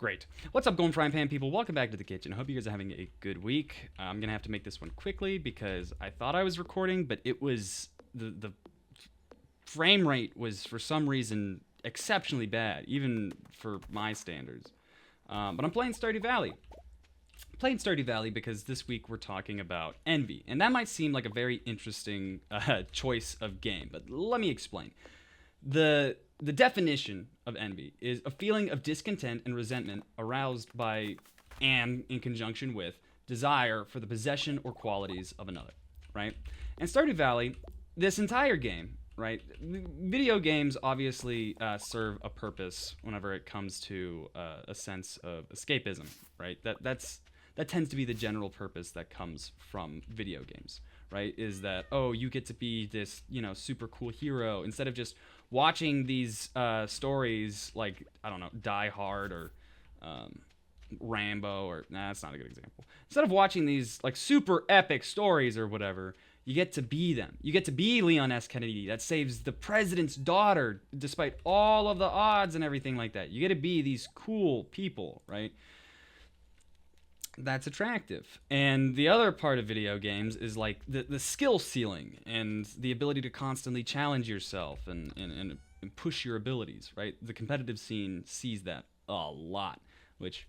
Great. What's up, Golden Frying Pan people? Welcome back to the kitchen. I hope you guys are having a good week. I'm going to have to make this one quickly because I thought I was recording, but it was the frame rate was for some reason exceptionally bad, even for my standards. But I'm playing Stardew Valley. I'm playing Stardew Valley because this week we're talking about envy, and that might seem like a very interesting choice of game, but let me explain. The definition of envy is a feeling of discontent and resentment aroused by and in conjunction with desire for the possession or qualities of another, right? And Stardew Valley, this entire game, right? Video games obviously serve a purpose whenever it comes to a sense of escapism, right? That tends to be the general purpose that comes from video games, right? Is that, oh, you get to be this, super cool hero instead of just watching these stories like, I don't know, Die Hard or Rambo or, that's not a good example. Instead of watching these like super epic stories or whatever, you get to be them. You get to be Leon S. Kennedy that saves the president's daughter despite all of the odds and everything like that. You get to be these cool people, right? That's attractive. And the other part of video games is like the skill ceiling and the ability to constantly challenge yourself and push your abilities, right? The competitive scene sees that a lot, which,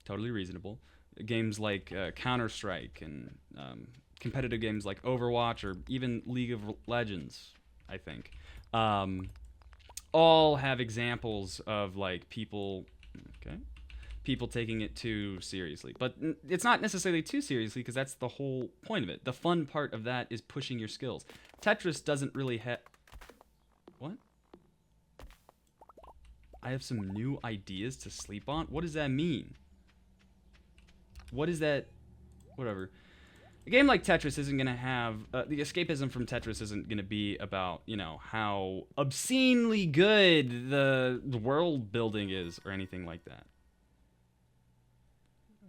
totally reasonable. Games like Counter-Strike and competitive games like Overwatch or even League of Legends, I think, all have examples of like people taking it too seriously. But it's not necessarily too seriously because that's the whole point of it. The fun part of that is pushing your skills. Tetris doesn't really have... What? I have some new ideas to sleep on? What does that mean? What is that? Whatever. A game like Tetris isn't going to have... the escapism from Tetris isn't going to be about, how obscenely good the world building is or anything like that.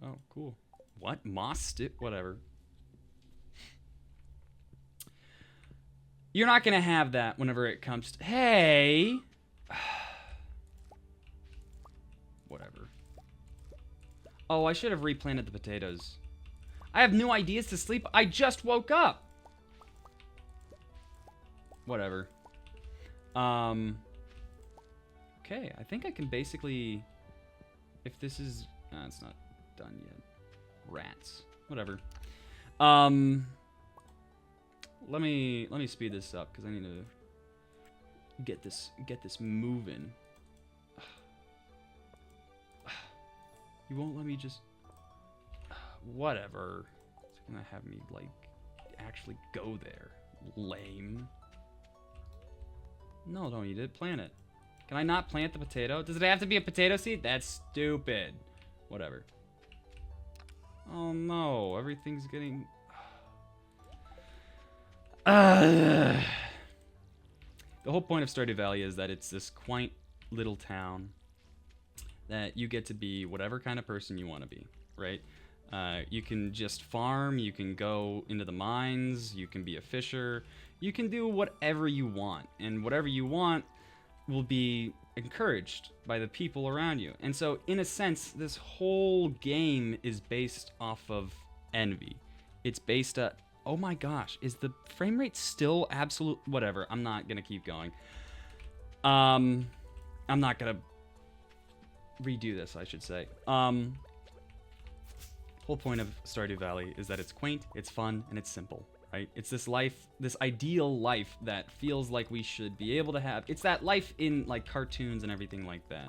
Oh, cool. What? Moss? Whatever. You're not going to have that whenever it comes to... Hey! Whatever. Oh, I should have replanted the potatoes. I have new ideas to sleep. I just woke up! Whatever. Okay, I think I can basically... If this is... Nah, it's not done yet. Rats. Whatever. Let me speed this up because I need to get this moving. You won't let me just... Whatever. It's gonna have me like actually go there. Lame. No, don't eat it. Plant it. Can I not plant the potato? Does it have to be a potato seed? That's stupid. Whatever. Oh no, everything's getting... The whole point of Stardew Valley is that it's this quaint little town that you get to be whatever kind of person you want to be, right? You can just farm, you can go into the mines, you can be a fisher, you can do whatever you want, and whatever you want will be encouraged by the people around you. And so, in a sense, this whole game is based off of envy. It's based on... Oh my gosh, is the frame rate still absolute... Whatever, I'm not gonna keep going. I'm not gonna redo this, I should say. Whole point of Stardew Valley is that it's quaint, it's fun, and it's simple. Right? It's this life, this ideal life that feels like we should be able to have. It's that life in like cartoons and everything like that.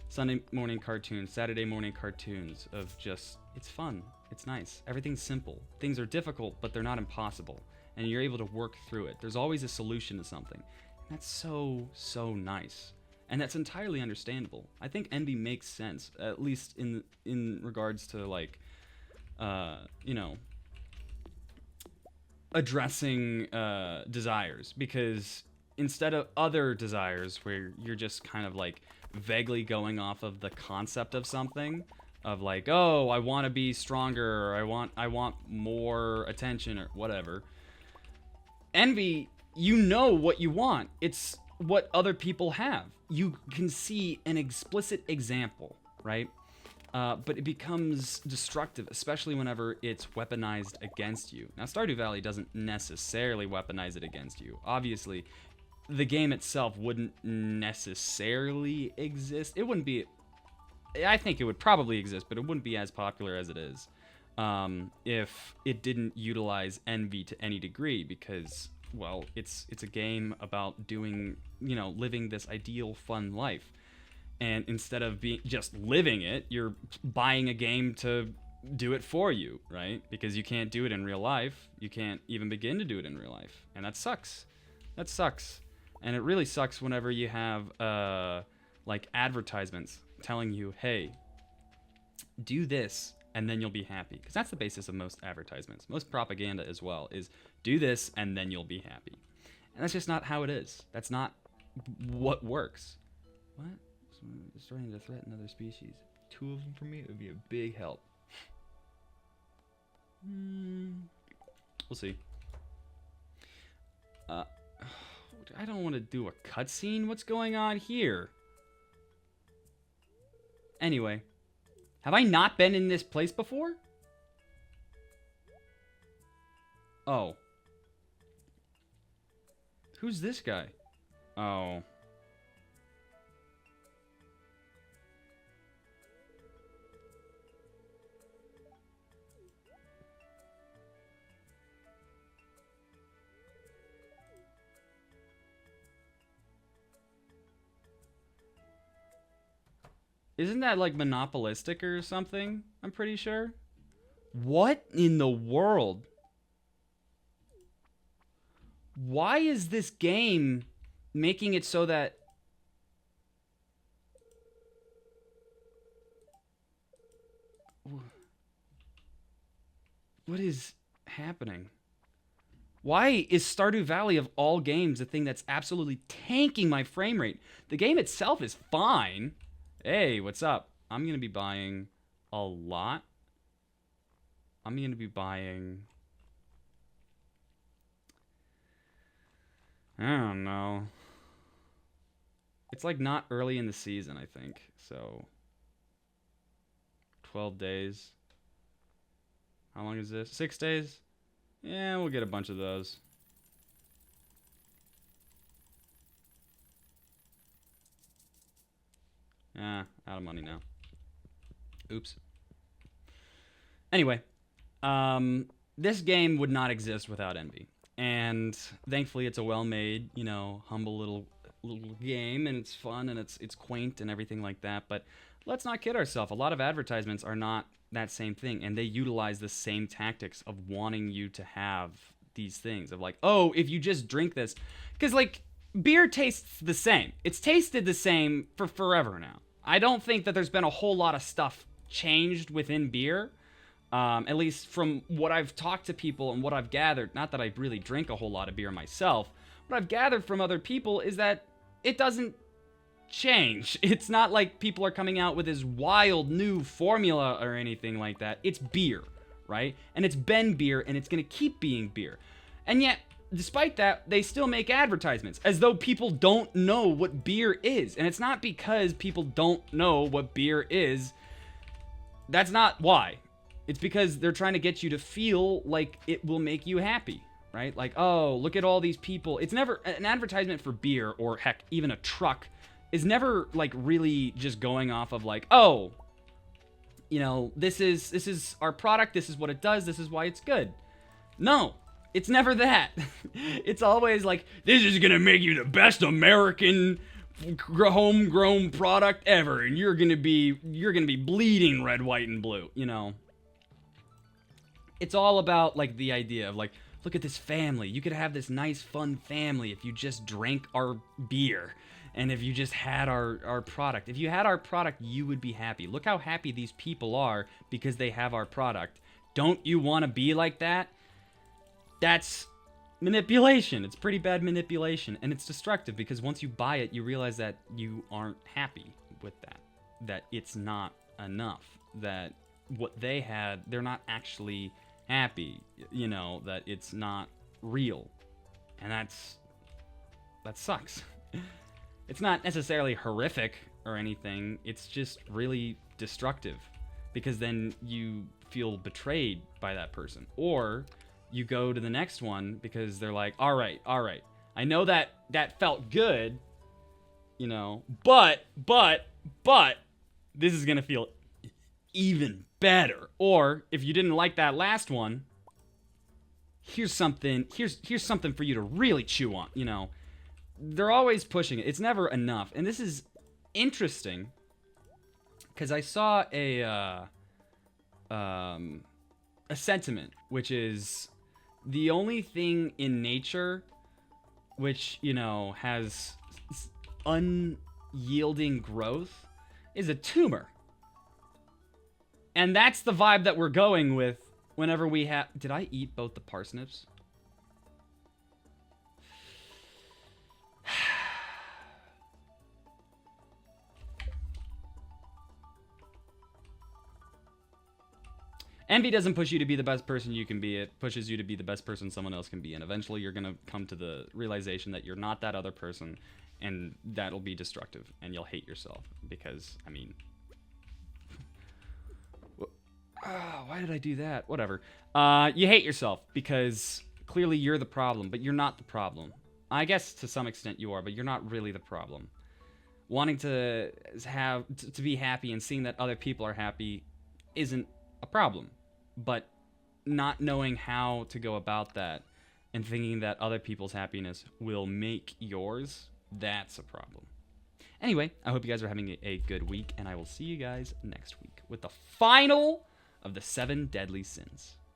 Sunday morning cartoons, Saturday morning cartoons of just, it's fun, it's nice, everything's simple. Things are difficult, but they're not impossible. And you're able to work through it. There's always a solution to something. And that's so, so nice. And that's entirely understandable. I think envy makes sense, at least in regards to like, addressing desires, because instead of other desires where you're just kind of like vaguely going off of the concept of something of like, oh, I want to be stronger, or I want more attention or whatever. Envy, you know what you want. It's what other people have. You can see an explicit example right? But it becomes destructive, especially whenever it's weaponized against you. Now, Stardew Valley doesn't necessarily weaponize it against you. Obviously, the game itself wouldn't necessarily exist. It wouldn't be... I think it would probably exist, but it wouldn't be as popular as it is if it didn't utilize envy to any degree, because, well, it's a game about doing, living this ideal, fun life. And instead of just living it, you're buying a game to do it for you, right? Because you can't do it in real life. You can't even begin to do it in real life. And that sucks. That sucks. And it really sucks whenever you have, like, advertisements telling you, hey, do this, and then you'll be happy. Because that's the basis of most advertisements. Most propaganda as well is do this, and then you'll be happy. And that's just not how it is. That's not what works. What? Starting to threaten other species. 2 of them for me, it would be a big help. We'll see. I don't want to do a cutscene. What's going on here? Anyway, have I not been in this place before? Oh. Who's this guy? Oh. Isn't that like monopolistic or something? I'm pretty sure. What in the world? Why is this game making it so that... What is happening? Why is Stardew Valley of all games the thing that's absolutely tanking my frame rate? The game itself is fine. Hey, what's up? I'm going to be buying a lot. I'm going to be buying... I don't know. It's like not early in the season, I think. So 12 days. How long is this? 6 days? Yeah, we'll get a bunch of those. Out of money now. Oops. Anyway, this game would not exist without envy. And thankfully it's a well-made, humble little game, and it's fun and it's quaint and everything like that. But let's not kid ourselves. A lot of advertisements are not that same thing, and they utilize the same tactics of wanting you to have these things of like, oh, if you just drink this, because like beer tastes the same. It's tasted the same for forever now. I don't think that there's been a whole lot of stuff changed within beer. At least from what I've talked to people and what I've gathered, not that I really drink a whole lot of beer myself, what I've gathered from other people is that it doesn't change. It's not like people are coming out with this wild new formula or anything like that. It's beer, right? And it's been beer, and it's going to keep being beer. And yet, despite that, they still make advertisements as though people don't know what beer is. And it's not because people don't know what beer is. That's not why. It's because they're trying to get you to feel like it will make you happy, right? Like, oh, look at all these people. It's never an advertisement for beer, or heck, even a truck, is never like really just going off of like, oh, this is our product, this is what it does, this is why it's good. No, it's never that. It's always like, this is gonna make you the best American homegrown product ever, and you're gonna be bleeding red, white, and blue. It's all about like the idea of like, look at this family. You could have this nice, fun family if you just drank our beer. And if you just had our product. If you had our product, you would be happy. Look how happy these people are because they have our product. Don't you want to be like that? That's manipulation. It's pretty bad manipulation. And it's destructive because once you buy it, you realize that you aren't happy with that. That it's not enough. That what they had, they're not actually happy. That it's not real. And that sucks. It's not necessarily horrific or anything. It's just really destructive because then you feel betrayed by that person. Or you go to the next one because they're like, all right, I know that felt good, you know, but this is going to feel even better. Or if you didn't like that last one, here's something for you to really chew on, you know. They're always pushing it. It's never enough. And this is interesting because I saw a sentiment, which is the only thing in nature which, you know, has unyielding growth is a tumor. And that's the vibe that we're going with whenever we have... Did I eat both the parsnips? Envy doesn't push you to be the best person you can be. It pushes you to be the best person someone else can be. And eventually you're going to come to the realization that you're not that other person. And that'll be destructive. And you'll hate yourself. Because, I mean... why did I do that? Whatever. You hate yourself because clearly you're the problem. But you're not the problem. I guess to some extent you are. But you're not really the problem. Wanting to be happy and seeing that other people are happy isn't a problem. But not knowing how to go about that and thinking that other people's happiness will make yours, that's a problem. Anyway, I hope you guys are having a good week, and I will see you guys next week with the final of the 7 deadly sins.